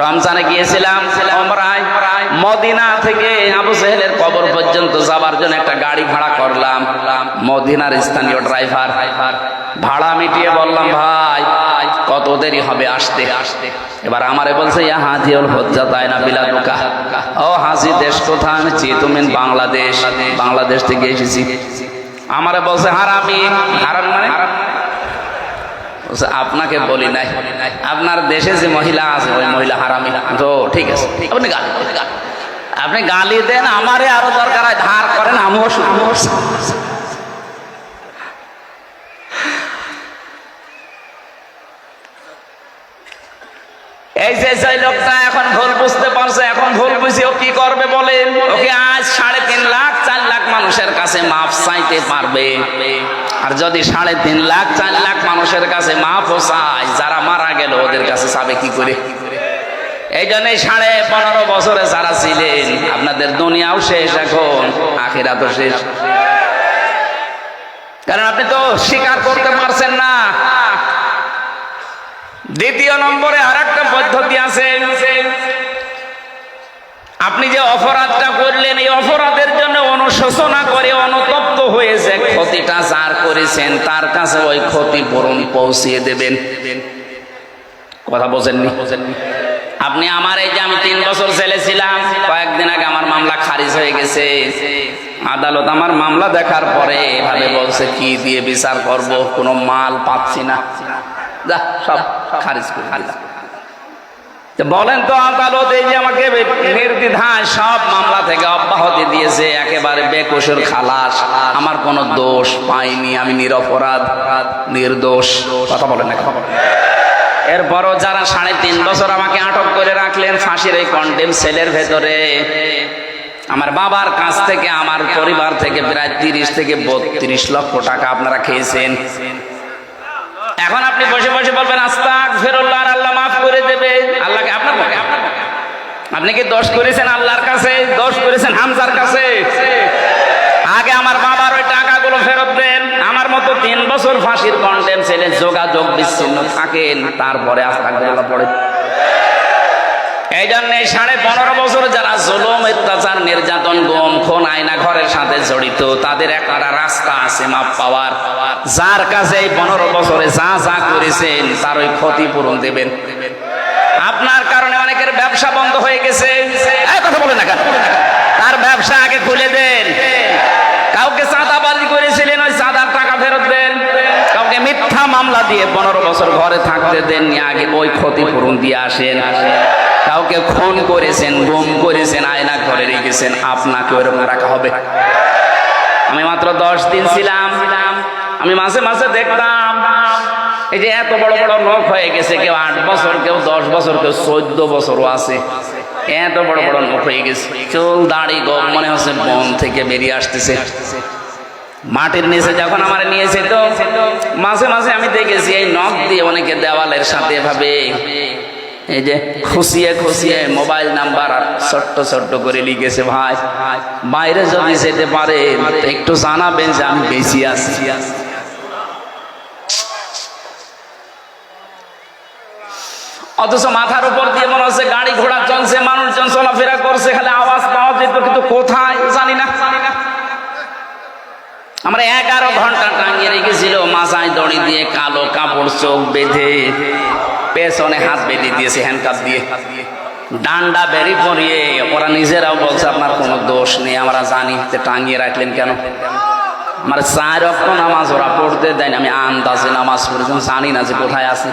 রমজানে গিয়েছিলাম ওমরায়, মদিনা থেকে আবু জেহেলের কবর পর্যন্ত যাবার জন্য একটা গাড়ি ভাড়া করলাম। মদিনার স্থানীয় ড্রাইভার, ভাড়া মিটিয়ে বললাম ভাই কত দেরি হবে আসতে। এবার আমারে বলছে ইয়া হাজিউল হজ্জা তাই না বিলাদুকা, ও হাজি দেশ কোথায়? আমি চিতুমিন বাংলাদেশ, বাংলাদেশ থেকে এসেছি। আমারে বলছে হারামি। হারামি মানে আপনাকে বলি নাই, আপনার দেশে যে মহিলা আছে ওই মহিলা হারামি। তো ঠিক আছে, আপনি গালি দেন, আমারে আরো দরকার হয় ধার করেন, আমিও এই যে লোকটা এখন ভুল বুঝতে পারছে, এখন ভুল বুঝে ও কি করবে বলেন? ওকে আজ 3.5 লাখ 4 লাখ মানুষের কাছে মাফ চাইতে পারবে। আর যদি 3.5 লাখ 4 লাখ মানুষের কাছে মাফও চায়, যারা মারা গেল ওদের কাছে চাবে কি করে? এই জন্যই 15.5 বছরে যারা ছিলেন, আপনাদের দুনিয়াও শেষ, এখন আখিরাতও শেষ। কারণ আপনি তো স্বীকার করতে পারছেন না। দ্বিতীয় নম্বরে আর একটা পদ্ধতি আছে, আপনি যে অপরাধটা করলেন এই অপরাধের জন্য অনুশোচনা করে অনুতপ্ত হয়েছে, ক্ষতিটা যার করেছেন তার কাছে ওই ক্ষতিপূরণ পৌঁছিয়ে দেবেন। কথা বোঝেননি? আপনি আমার এই যে আমি 3 বছর জেলে ছিলাম, কয়েকদিন আগে আমার মামলা খারিজ হয়ে গেছে। আদালত আমার মামলা দেখার পরে এভাবে বলছে কি দিয়ে বিচার করব, কোনো মাল পাচ্ছি না, যা সব খারিজ করে দিলাম। বলেন তো আদালত এই যে আমাকে নির্দ্বিধায় সব মামলা থেকে অব্যাহতি দিয়েছে, একেবারে বেকসুর খালাস, আমার কোনো দোষ পাইনি, আমি নিরপরাধ নির্দোষ। কথা বলেন না? এরপরও যারা 3.5 বছর আমাকে আটক করে রাখলেন ফাঁসির এই কন্ডেম সেলের ভেতরে, আমার বাবার কাছ থেকে আমার পরিবার থেকে প্রায় 30 থেকে 32 লক্ষ টাকা আপনারা খেয়েছেন। এখন আপনি বসে বসে বলবেন আস্তাগফিরুল্লাহ, আল্লাহ মাফ করে দেবে। আল্লাহকে আপনার মুখে, আপনি কি দোষ করেছেন আল্লাহর কাছে? দোষ করেছেন হামজার কাছে? আগে আমার বাবার ওই টাকাগুলো ফেরত দেন। আমার মতো 3 বছর ফাঁসির কন্ডেম ছেলে যোগাযোগ বিচ্ছিন্ন থাকেন, তারপরে আস্তাগফিরুল্লাহ পড়ে। এই জন্য 15.5 বছর যারা জুলুম, অত্যাচার, নির্যাতন, গুম, খুন, আয়না ঘরের সাথে জড়িত, তাদের একটা রাস্তা আছে মাপ পাওয়ার। যার কাছে এই 15 বছরে যা যা করেছেন তার ওই ক্ষতিপূরণ দেবেন। আপনার কারণে অনেকের ব্যবসা বন্ধ হয়ে গেছে, কথা বলেন না কেন? তার ব্যবসা আগে খুলে দেন। কাউকে চাঁদাবাজি করেছিলেন, ওই চাঁদার টাকা ফেরত দেন। কাউকে মিথ্যা মামলা দিয়ে 15 বছর ঘরে থাকতে দেননি, আগে ওই ক্ষতিপূরণ দিয়ে আসেন। কাউকে খুন করেছেন, গুম করেছেন, আয়না ঘরে রেখেছেন, আপনাকে ওইরকম রাখা হবে? আমি মাত্র 10 দিন ছিলাম, আমি মাঝে মাঝে দেখতাম এই যে এত বড় বড় লোক হয়ে গেছে, কেউ 8 বছর, কেউ 10 বছর, কেউ 14 বছরও আছে, এত বড় বড় লোক হয়ে গেছে, চুল দাড়ি গম মনে হচ্ছে বন থেকে বেরিয়ে আসতেছে। মাটির নিচে যখন আমার নিয়েছে, তো মাঝে মাঝে আমি দেখেছি এই নখ দিয়ে অনেকে দেওয়ালের সাথে এভাবে এই যে খুশিয়ে খুশিয়ে মোবাইল নাম্বার আর ছোট্ট ছোট্ট করে লিখেছে। ভাই বাইরে যদি যেতে পারে একটু জানাবেন যে আমি বেশি আছি। অথচ মাথার উপর দিয়ে মনে হচ্ছে গাড়ি ঘোড়া চলছে, মানুষজন চলাফেরা করছে, খালি আওয়াজ পাওয়া যেত, কিন্তু কোথায় জানি না। আমরা 11 ঘন্টা টাঙিয়ে রেখেছিল, মাথায় দড়ি দিয়ে, কালো কাপড় চোখ বেঁধে, পেছনে হাত বেঁধে দিয়েছে হ্যান্ডকাপ দিয়ে, ডান্ডা বেরি পরিয়ে। ওরা নিজেরাও বলছে আপনার কোনো দোষ নেই, আমরা জানি, টাঙিয়ে রাখলেন কেন? আমার 4 ওয়াক্ত নামাজ ওরা পড়তে দেয়, আমি আন্দাজে নামাজ পড়েছি, জানি না যে কোথায় আছে।